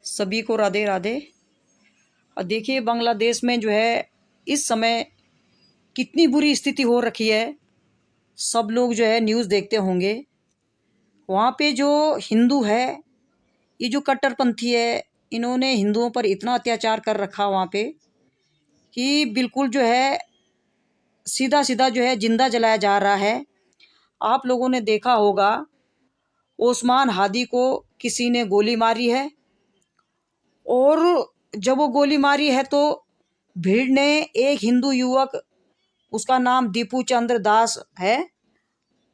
सभी को राधे राधे। और देखिए बांग्लादेश में जो है इस समय कितनी बुरी स्थिति हो रखी है। सब लोग जो है न्यूज़ देखते होंगे। वहाँ पे जो हिंदू है, ये जो कट्टरपंथी है, इन्होंने हिंदुओं पर इतना अत्याचार कर रखा वहाँ पे कि बिल्कुल जो है सीधा सीधा जो है जिंदा जलाया जा रहा है। आप लोगों ने देखा होगा ओस्मान हादी को किसी ने गोली मारी है, और जब वो गोली मारी है तो भीड़ ने एक हिंदू युवक, उसका नाम दीपू चंद्र दास है,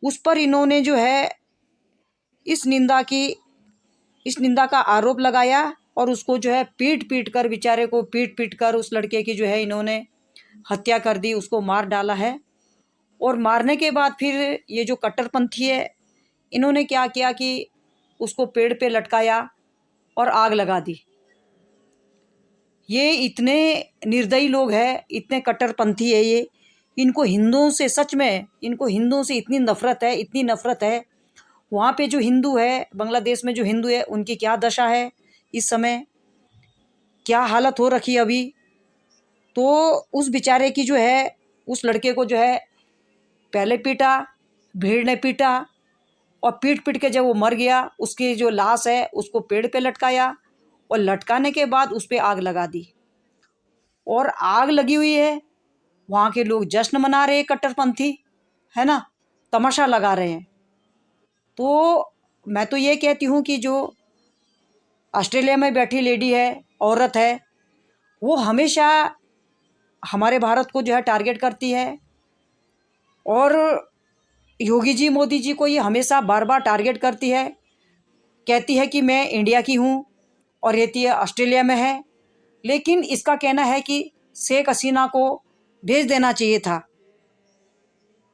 उस पर इन्होंने जो है इस निंदा का आरोप लगाया और उसको जो है पीट पीट कर, बेचारे को पीट पीट कर उस लड़के की जो है इन्होंने हत्या कर दी, उसको मार डाला है। और मारने के बाद फिर ये जो कट्टरपंथी है, इन्होंने क्या किया कि उसको पेड़ पे लटकाया और आग लगा दी। ये इतने निर्दयी लोग हैं, इतने कट्टरपंथी है ये। इनको हिंदुओं से सच में, इनको हिंदुओं से इतनी नफ़रत है, इतनी नफ़रत है। वहाँ पे जो हिंदू है, बांग्लादेश में जो हिंदू है, उनकी क्या दशा है इस समय, क्या हालत हो रखी है अभी। तो उस बेचारे की जो है, उस लड़के को जो है पहले पीटा, भीड़ ने पीटा, और पीट पीट के जब वो मर गया, उसकी जो लाश है उसको पेड़ पे लटकाया, और लटकाने के बाद उस पर आग लगा दी। और आग लगी हुई है, वहाँ के लोग जश्न मना रहे हैं, कट्टरपंथी है ना, तमाशा लगा रहे हैं। तो मैं तो ये कहती हूँ कि जो ऑस्ट्रेलिया में बैठी लेडी है, औरत है, वो हमेशा हमारे भारत को जो है टारगेट करती है, और योगी जी, मोदी जी को ये हमेशा बार बार टारगेट करती है। कहती है कि मैं इंडिया की हूँ और रहती है ऑस्ट्रेलिया में है। लेकिन इसका कहना है कि शेख हसीना को भेज देना चाहिए था।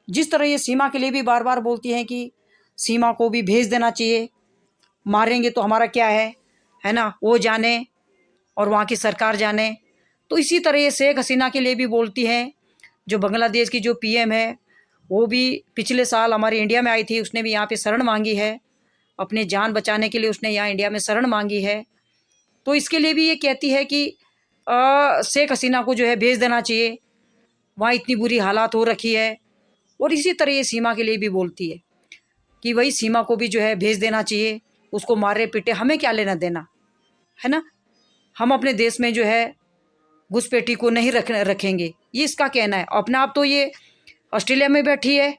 जिस तरह ये सीमा के लिए भी बार बार बोलती हैं कि सीमा को भी भेज देना चाहिए, मारेंगे तो हमारा क्या है ना, वो जाने और वहाँ की सरकार जाने। तो इसी तरह ये शेख हसीना के लिए भी बोलती हैं। जो बांग्लादेश की जो पीएम है, वो भी पिछले साल हमारे इंडिया में आई थी, उसने भी यहाँ पे शरण मांगी है, अपने जान बचाने के लिए उसने यहाँ इंडिया में शरण मांगी है। तो इसके लिए भी ये कहती है कि शेख हसीना को जो है भेज देना चाहिए, वहाँ इतनी बुरी हालात हो रखी है। और इसी तरह ये सीमा के लिए भी बोलती है कि वही सीमा को भी जो है भेज देना चाहिए, उसको मारे पीटे हमें क्या लेना देना, है ना। हम अपने देश में जो है घुसपैठी को नहीं रखेंगे, ये इसका कहना है। अपना आप तो ये ऑस्ट्रेलिया में बैठी है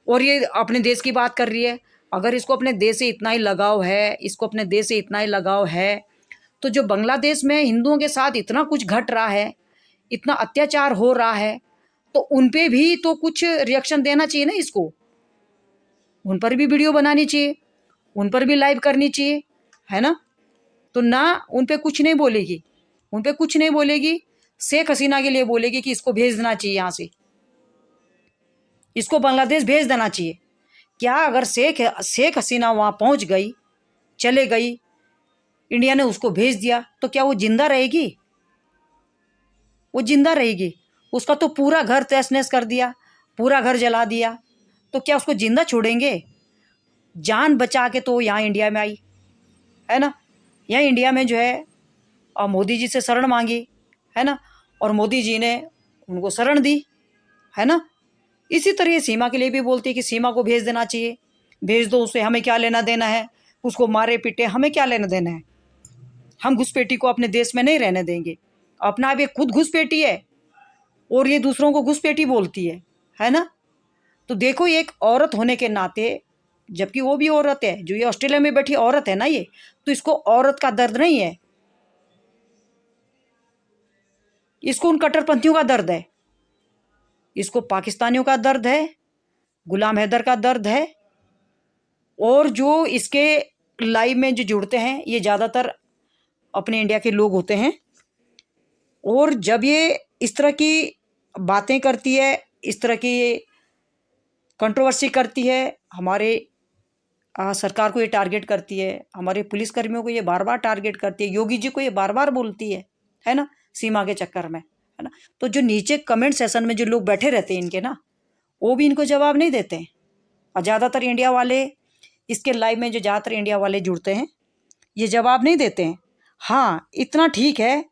और ये अपने देश की बात कर रही है। अगर इसको अपने देश से इतना ही लगाव है, इसको अपने देश से इतना ही लगाव है, तो जो बांग्लादेश में हिंदुओं के साथ इतना कुछ घट रहा है, इतना अत्याचार हो रहा है, तो उन पे भी तो कुछ रिएक्शन देना चाहिए ना इसको। उन पर भी वीडियो बनानी चाहिए, उन पर भी लाइव करनी चाहिए, है ना। तो ना उन पे कुछ नहीं बोलेगी, उन पे कुछ नहीं बोलेगी। शेख हसीना के लिए बोलेगी कि इसको भेज देना चाहिए यहाँ से, इसको बांग्लादेश भेज देना चाहिए। क्या अगर शेख हसीना वहाँ पहुँच गई, चले गई, इंडिया ने उसको भेज दिया, तो क्या वो जिंदा रहेगी? वो जिंदा रहेगी? उसका तो पूरा घर तहस नहस कर दिया, पूरा घर जला दिया, तो क्या उसको जिंदा छोड़ेंगे? जान बचा के तो यहाँ इंडिया में आई, है ना। यहाँ इंडिया में जो है मोदी जी से शरण मांगी, है ना, और मोदी जी ने उनको शरण दी, है ना। इसी तरह सीमा के लिए भी बोलती है कि सीमा को भेज देना चाहिए, भेज दो उसे, हमें क्या लेना देना है, उसको मारे पीटे हमें क्या लेना देना है। हम घुसपैठी को अपने देश में नहीं रहने देंगे। अपना अब ये खुद घुसपैठी है और ये दूसरों को घुसपैठी बोलती है ना। तो देखो, एक औरत होने के नाते, जबकि वो भी औरत है, जो ये ऑस्ट्रेलिया में बैठी औरत है ना, ये तो इसको औरत का दर्द नहीं है, इसको उन कट्टरपंथियों का दर्द है, इसको पाकिस्तानियों का दर्द है, गुलाम हैदर का दर्द है। और जो इसके लाइव में जो जुड़ते हैं, ये ज़्यादातर अपने इंडिया के लोग होते हैं। और जब ये इस तरह की बातें करती है, इस तरह की कंट्रोवर्सी करती है, हमारे सरकार को ये टारगेट करती है, हमारे पुलिसकर्मियों को ये बार बार टारगेट करती है, योगी जी को ये बार बार बोलती है ना, सीमा के चक्कर में, है ना। तो जो नीचे कमेंट सेशन में जो लोग बैठे रहते हैं इनके ना, वो भी इनको जवाब नहीं देते हैं। और ज़्यादातर इंडिया वाले, इसके लाइव में जो ज़्यादातर इंडिया वाले जुड़ते हैं, ये जवाब नहीं देते हैं। हाँ, इतना ठीक है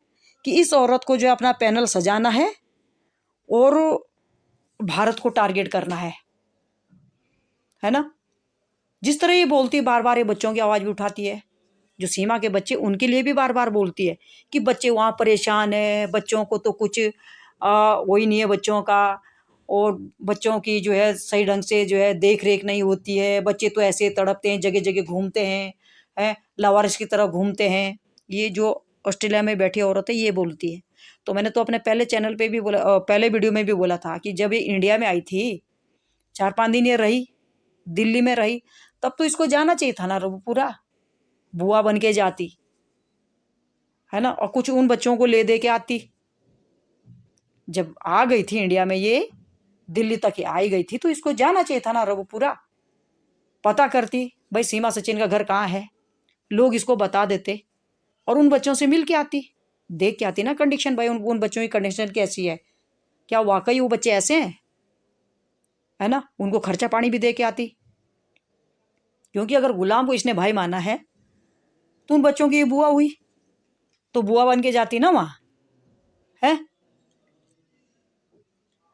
कि इस औरत को जो है अपना पैनल सजाना है और भारत को टारगेट करना है ना। जिस तरह ये बोलती है, बार बार ये बच्चों की आवाज़ भी उठाती है, जो सीमा के बच्चे उनके लिए भी बार बार बोलती है कि बच्चे वहाँ परेशान है, बच्चों को तो कुछ वही नहीं है बच्चों का, और बच्चों की जो है सही ढंग से जो है देख रेख नहीं होती है, बच्चे तो ऐसे तड़पते हैं, जगह जगह घूमते हैं लावारिस की तरह घूमते हैं। ये जो ऑस्ट्रेलिया में बैठी औरत है ये बोलती है। तो मैंने तो अपने पहले चैनल पे भी बोला, पहले वीडियो में भी बोला था कि जब ये इंडिया में आई थी, 4-5 दिन ये रही, दिल्ली में रही, तब तो इसको जाना चाहिए था ना रबूपुरा, बुआ बन के जाती, है ना, और कुछ उन बच्चों को ले दे के आती। जब आ गई थी इंडिया में, ये दिल्ली तक ही आई गई थी, तो इसको जाना चाहिए था ना रबूपुरा, पता करती भाई सीमा सचिन का घर कहाँ है, लोग इसको बता देते और उन बच्चों से मिल के आती, देख के आती ना कंडीशन, भाई उन बच्चों की कंडीशन कैसी है, क्या वाकई वो बच्चे ऐसे हैं, है ना। उनको खर्चा पानी भी दे के आती, क्योंकि अगर गुलाम को इसने भाई माना है तो उन बच्चों की ये बुआ हुई, तो बुआ बन के जाती ना वहाँ, है।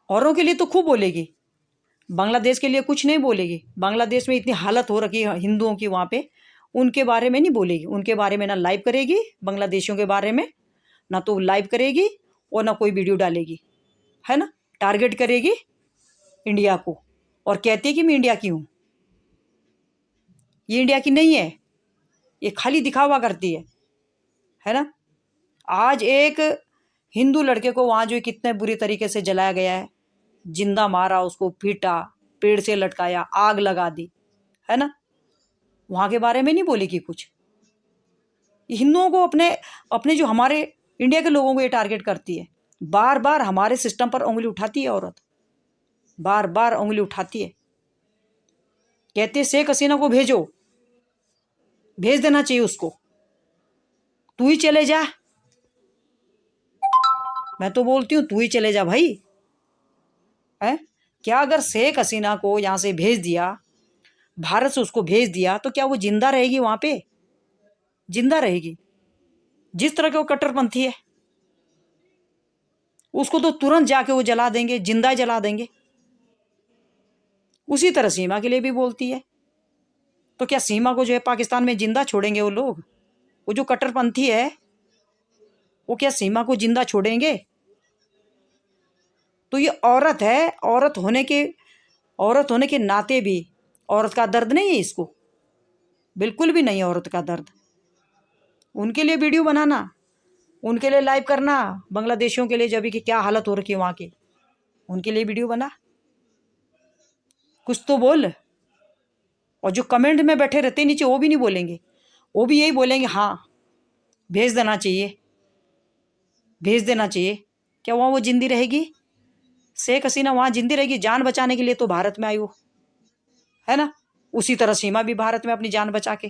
औरों के लिए तो खूब बोलेगी, बांग्लादेश के लिए कुछ नहीं बोलेगी। बांग्लादेश में इतनी हालत हो रखी है हिंदुओं की वहाँ पे, उनके बारे में नहीं बोलेगी, उनके बारे में ना लाइव करेगी, बांग्लादेशियों के बारे में ना तो लाइव करेगी और ना कोई वीडियो डालेगी, है ना। टारगेट करेगी इंडिया को और कहती है कि मैं इंडिया की हूँ। ये इंडिया की नहीं है, ये खाली दिखावा करती है ना। आज एक हिंदू लड़के को वहाँ जो कितने बुरी तरीके से जलाया गया है, जिंदा मारा, उसको पीटा, पेड़ से लटकाया, आग लगा दी, है ना। वहाँ के बारे में नहीं बोलेगी कुछ। हिंदुओं को अपने अपने जो हमारे इंडिया के लोगों को ये टारगेट करती है, बार बार हमारे सिस्टम पर उंगली उठाती है औरत, बार बार उंगली उठाती है। कहते शेख हसीना को भेजो, भेज देना चाहिए उसको, तू ही चले जा। मैं तो बोलती हूँ तू ही चले जा भाई, है क्या। अगर शेख हसीना को यहाँ से भेज दिया, भारत से उसको भेज दिया, तो क्या वो जिंदा रहेगी वहां पे? जिंदा रहेगी? जिस तरह के वो कट्टरपंथी है, उसको तो तुरंत जाके वो जला देंगे, जिंदा जला देंगे। उसी तरह सीमा के लिए भी बोलती है। तो क्या सीमा को जो है पाकिस्तान में जिंदा छोड़ेंगे वो लोग? वो जो कट्टरपंथी है वो क्या सीमा को जिंदा छोड़ेंगे? तो ये औरत है, औरत होने के नाते भी औरत का दर्द नहीं है इसको, बिल्कुल भी नहीं। औरत का दर्द, उनके लिए वीडियो बनाना, उनके लिए लाइव करना, बांग्लादेशियों के लिए जब कि क्या हालत हो रखी है वहाँ की, उनके लिए वीडियो बना, कुछ तो बोल। और जो कमेंट में बैठे रहते नीचे, वो भी नहीं बोलेंगे, वो भी यही बोलेंगे हाँ भेज देना चाहिए, भेज देना चाहिए। क्या वहाँ वो जिंदी रहेगी? शेख हसीना वहाँ जिंदी रहेगी? जान बचाने के लिए तो भारत में आई वो, है ना। उसी तरह सीमा भी भारत में अपनी जान बचा के।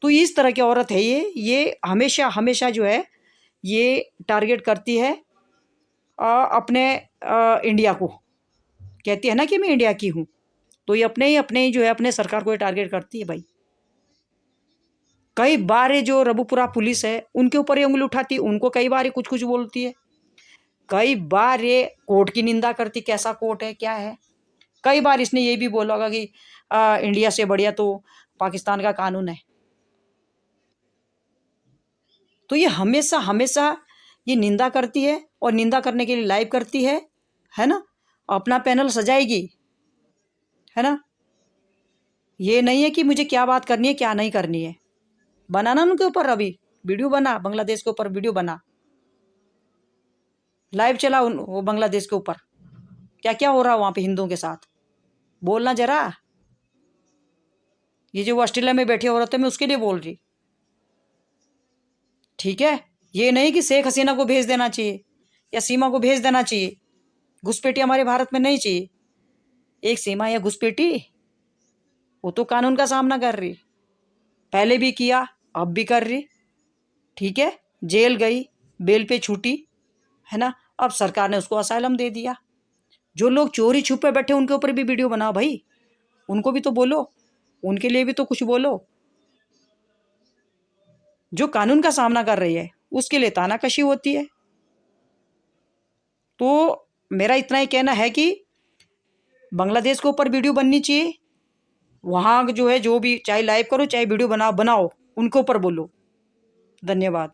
तो इस तरह की औरत है ये हमेशा हमेशा जो है ये टारगेट करती है अपने इंडिया को। कहती है ना कि मैं इंडिया की हूँ, तो ये अपने ही जो है अपने सरकार को ये टारगेट करती है भाई। कई बार ये जो रबूपुरा पुलिस है उनके ऊपर ये उंगली उठाती है, उनको कई बार ये कुछ कुछ बोलती है, कई बार ये कोर्ट की निंदा करती, कैसा कोर्ट है क्या है। कई बार इसने ये भी बोला होगा कि इंडिया से बढ़िया तो पाकिस्तान का कानून है। तो ये हमेशा हमेशा ये निंदा करती है और निंदा करने के लिए लाइव करती है ना। अपना पैनल सजाएगी, है ना। ये नहीं है कि मुझे क्या बात करनी है क्या नहीं करनी है। बनाना उनके ऊपर अभी वीडियो बना, बांग्लादेश के ऊपर वीडियो बना, लाइव चला वो बांग्लादेश के ऊपर, क्या क्या हो रहा है वहाँ पे हिंदुओं के साथ, बोलना जरा। ये जो ऑस्ट्रेलिया में बैठी औरत है मैं उसके लिए बोल रही, ठीक है। ये नहीं कि शेख हसीना को भेज देना चाहिए या सीमा को भेज देना चाहिए, घुसपैठी हमारे भारत में नहीं चाहिए। एक सीमा या घुसपैठी, वो तो कानून का सामना कर रही, पहले भी किया अब भी कर रही, ठीक है। जेल गई, बेल पे छूटी, है ना। अब सरकार ने उसको असाइलम दे दिया। जो लोग चोरी छुपे बैठे उनके ऊपर भी वीडियो बनाओ भाई, उनको भी तो बोलो, उनके लिए भी तो कुछ बोलो। जो कानून का सामना कर रही है उसके लिए तानाकशी होती है। तो मेरा इतना ही कहना है कि बांग्लादेश के ऊपर वीडियो बननी चाहिए। वहाँ जो है, जो भी चाहे लाइव करो चाहे वीडियो बनाओ, उनके ऊपर बोलो। धन्यवाद।